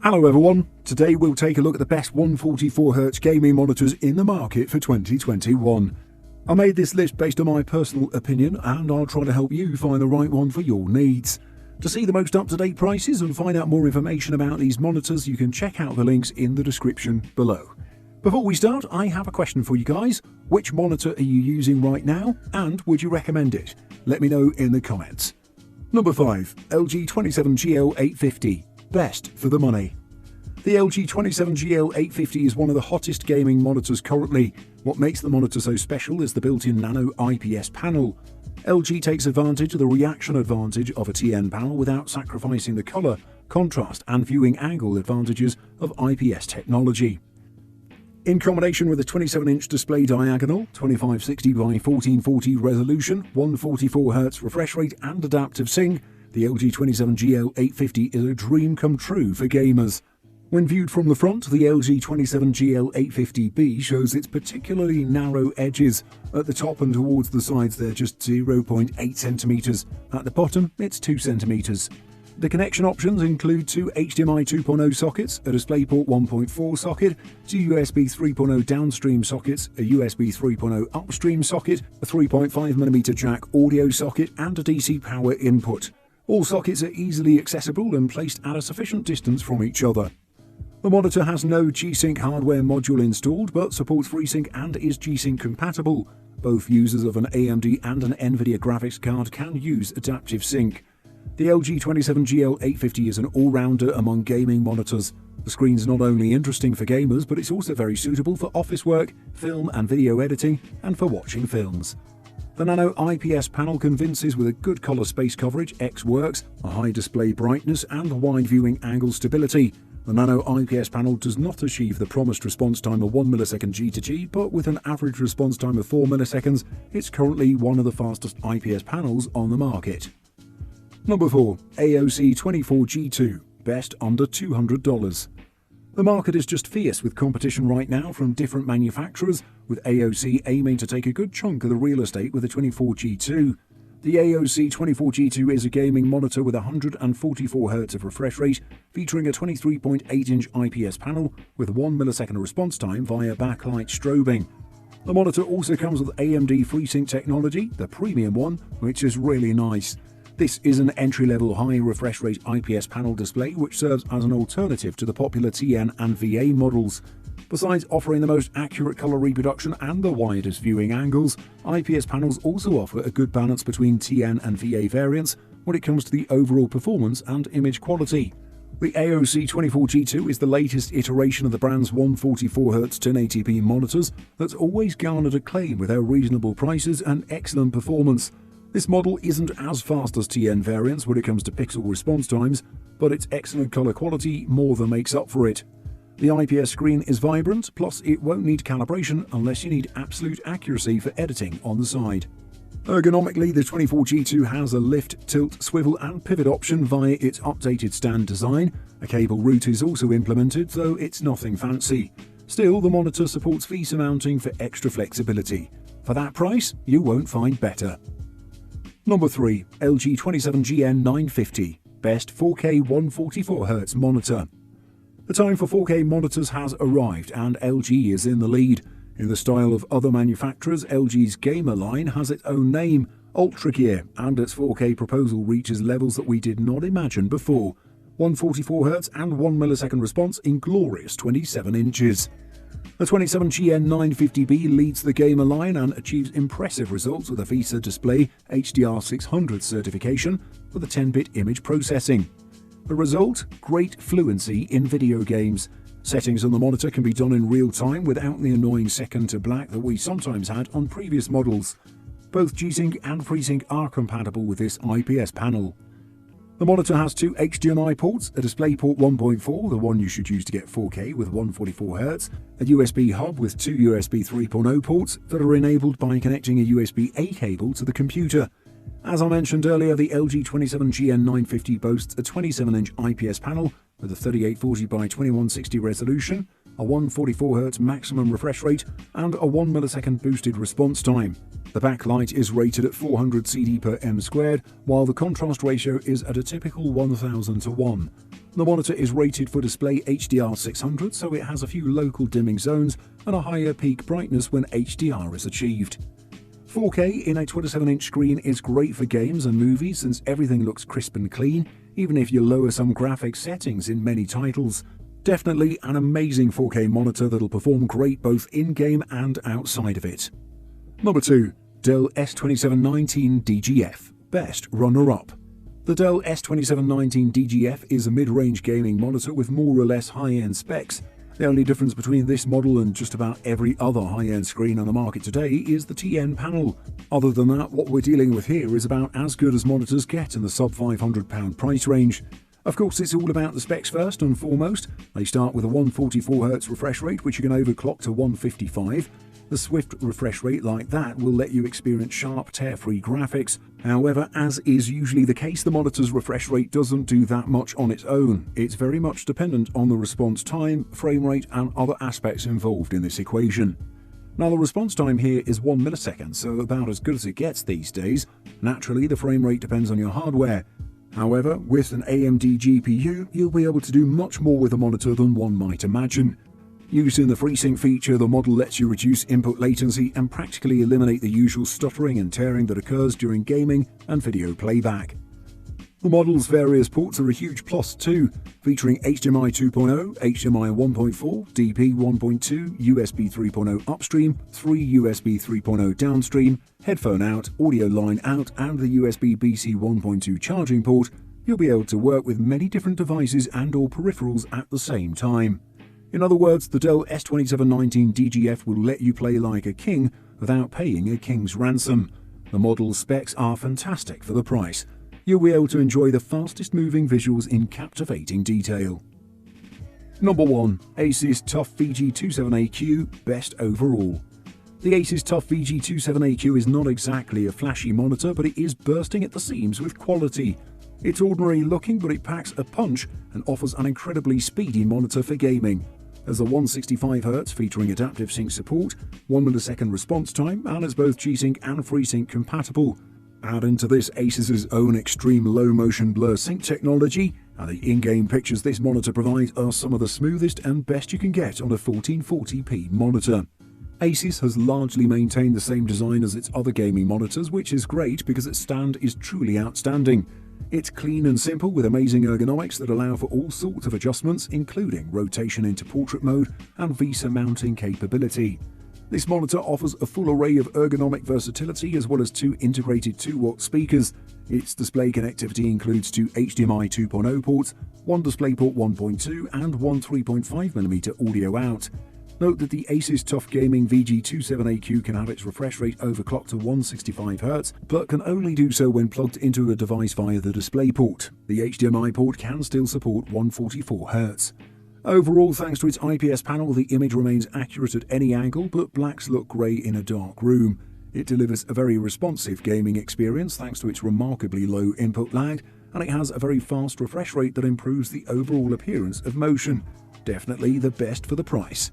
Hello everyone, today we'll take a look at the best 144Hz gaming monitors in the market for 2021. I made this list based on my personal opinion and I'll try to help you find the right one for your needs. To see the most up-to-date prices and find out more information about these monitors, you can check out the links in the description below. Before we start, I have a question for you guys. Which monitor are you using right now and would you recommend it? Let me know in the comments. Number 5. LG 27GL850. Best for the money. The LG 27GL850 is one of the hottest gaming monitors currently. What makes the monitor so special is the built-in nano IPS panel. LG takes advantage of the reaction advantage of a TN panel without sacrificing the color, contrast and viewing angle advantages of IPS technology. In combination with a 27-inch display diagonal, 2560 by 1440 resolution, 144Hz refresh rate and adaptive sync, the LG 27GL850 is a dream come true for gamers. When viewed from the front, the LG 27GL850B shows its particularly narrow edges. At the top and towards the sides they're just 0.8 cm. At the bottom it's 2 cm. The connection options include two HDMI 2.0 sockets, a DisplayPort 1.4 socket, two USB 3.0 downstream sockets, a USB 3.0 upstream socket, a 3.5mm jack audio socket and a DC power input. All sockets are easily accessible and placed at a sufficient distance from each other. The monitor has no G-Sync hardware module installed but supports FreeSync and is G-Sync compatible. Both users of an AMD and an NVIDIA graphics card can use adaptive sync. The LG 27GL850 is an all-rounder among gaming monitors. The screen's not only interesting for gamers but it's also very suitable for office work, film and video editing and for watching films. The nano IPS panel convinces with a good color space coverage, X-Works, a high display brightness and wide viewing angle stability. The nano IPS panel does not achieve the promised response time of 1 millisecond G to G, but with an average response time of 4 milliseconds, it's currently one of the fastest IPS panels on the market. Number 4. AOC 24G2. Best under $200. The market is just fierce with competition right now from different manufacturers, with AOC aiming to take a good chunk of the real estate with the 24G2. The AOC 24G2 is a gaming monitor with 144Hz of refresh rate, featuring a 23.8-inch IPS panel with 1 millisecond response time via backlight strobing. The monitor also comes with AMD FreeSync technology, the premium one, which is really nice. This is an entry-level high refresh rate IPS panel display which serves as an alternative to the popular TN and VA models. Besides offering the most accurate color reproduction and the widest viewing angles, IPS panels also offer a good balance between TN and VA variants when it comes to the overall performance and image quality. The AOC 24G2 is the latest iteration of the brand's 144Hz 1080p monitors that's always garnered acclaim with their reasonable prices and excellent performance. This model isn't as fast as TN variants when it comes to pixel response times, but its excellent color quality more than makes up for it. The IPS screen is vibrant, plus it won't need calibration unless you need absolute accuracy for editing on the side. Ergonomically, the 24G2 has a lift, tilt, swivel and pivot option via its updated stand design. A cable route is also implemented, though it's nothing fancy. Still, the monitor supports VESA mounting for extra flexibility. For that price, you won't find better. Number 3. LG 27GN950. Best 4K 144Hz monitor. The time for 4K monitors has arrived and LG is in the lead. In the style of other manufacturers, LG's gamer line has its own name, Ultra Gear, and its 4K proposal reaches levels that we did not imagine before. 144Hz and 1 millisecond response in glorious 27 inches. The 27GN950B leads the gamer line and achieves impressive results with a VESA Display HDR600 certification with a 10-bit image processing. The result? Great fluency in video games. Settings on the monitor can be done in real time without the annoying second to black that we sometimes had on previous models. Both G-Sync and FreeSync are compatible with this IPS panel. The monitor has two HDMI ports, a DisplayPort 1.4, the one you should use to get 4K with 144Hz, a USB hub with two USB 3.0 ports that are enabled by connecting a USB-A cable to the computer. As I mentioned earlier, the LG 27GN950 boasts a 27-inch IPS panel with a 3840 by 2160 resolution, a 144Hz maximum refresh rate, and a 1 millisecond boosted response time. The backlight is rated at 400 CD per m squared, while the contrast ratio is at a typical 1000 to 1. The monitor is rated for display HDR 600, so it has a few local dimming zones and a higher peak brightness when HDR is achieved. 4K in a 27-inch screen is great for games and movies since everything looks crisp and clean, even if you lower some graphics settings in many titles. Definitely an amazing 4K monitor that'll perform great both in-game and outside of it. Number 2. Dell S2719 DGF, best runner-up. The Dell S2719 DGF is a mid-range gaming monitor with more or less high-end specs. The only difference between this model and just about every other high-end screen on the market today is the TN panel. Other than that, what we're dealing with here is about as good as monitors get in the sub £500 price range. Of course, it's all about the specs first and foremost. They start with a 144Hz refresh rate, which you can overclock to 155. The swift refresh rate like that will let you experience sharp, tear-free graphics. However, as is usually the case, the monitor's refresh rate doesn't do that much on its own. It's very much dependent on the response time, frame rate, and other aspects involved in this equation. Now, the response time here is 1 millisecond, so about as good as it gets these days. Naturally, the frame rate depends on your hardware. However, with an AMD GPU, you'll be able to do much more with a monitor than one might imagine. Using the FreeSync feature, the model lets you reduce input latency and practically eliminate the usual stuttering and tearing that occurs during gaming and video playback. The model's various ports are a huge plus too, featuring HDMI 2.0, HDMI 1.4, DP 1.2, USB 3.0 upstream, 3 USB 3.0 downstream, headphone out, audio line out, and the USB-BC 1.2 charging port. You'll be able to work with many different devices and/or peripherals at the same time. In other words, the Dell S2719 DGF will let you play like a king without paying a king's ransom. The model's specs are fantastic for the price. You'll be able to enjoy the fastest moving visuals in captivating detail. Number 1. Asus TUF VG27AQ, best overall. The Asus TUF VG27AQ is not exactly a flashy monitor, but it is bursting at the seams with quality. It's ordinary looking, but it packs a punch and offers an incredibly speedy monitor for gaming. There's a 165Hz featuring adaptive sync support, 1 millisecond response time, and is both G-Sync and FreeSync compatible. Add into this Asus's own extreme low motion blur sync technology, and the in-game pictures this monitor provides are some of the smoothest and best you can get on a 1440p monitor. Asus has largely maintained the same design as its other gaming monitors, which is great because its stand is truly outstanding. It's clean and simple with amazing ergonomics that allow for all sorts of adjustments, including rotation into portrait mode and VESA mounting capability. This monitor offers a full array of ergonomic versatility as well as 2 integrated 2-watt speakers. Its display connectivity includes 2 HDMI 2.0 ports, 1 DisplayPort 1.2 and 1 3.5mm audio out. Note that the Asus TUF Gaming VG27AQ can have its refresh rate overclocked to 165Hz, but can only do so when plugged into a device via the DisplayPort. The HDMI port can still support 144Hz. Overall, thanks to its IPS panel, the image remains accurate at any angle, but blacks look grey in a dark room. It delivers a very responsive gaming experience thanks to its remarkably low input lag, and it has a very fast refresh rate that improves the overall appearance of motion. Definitely the best for the price.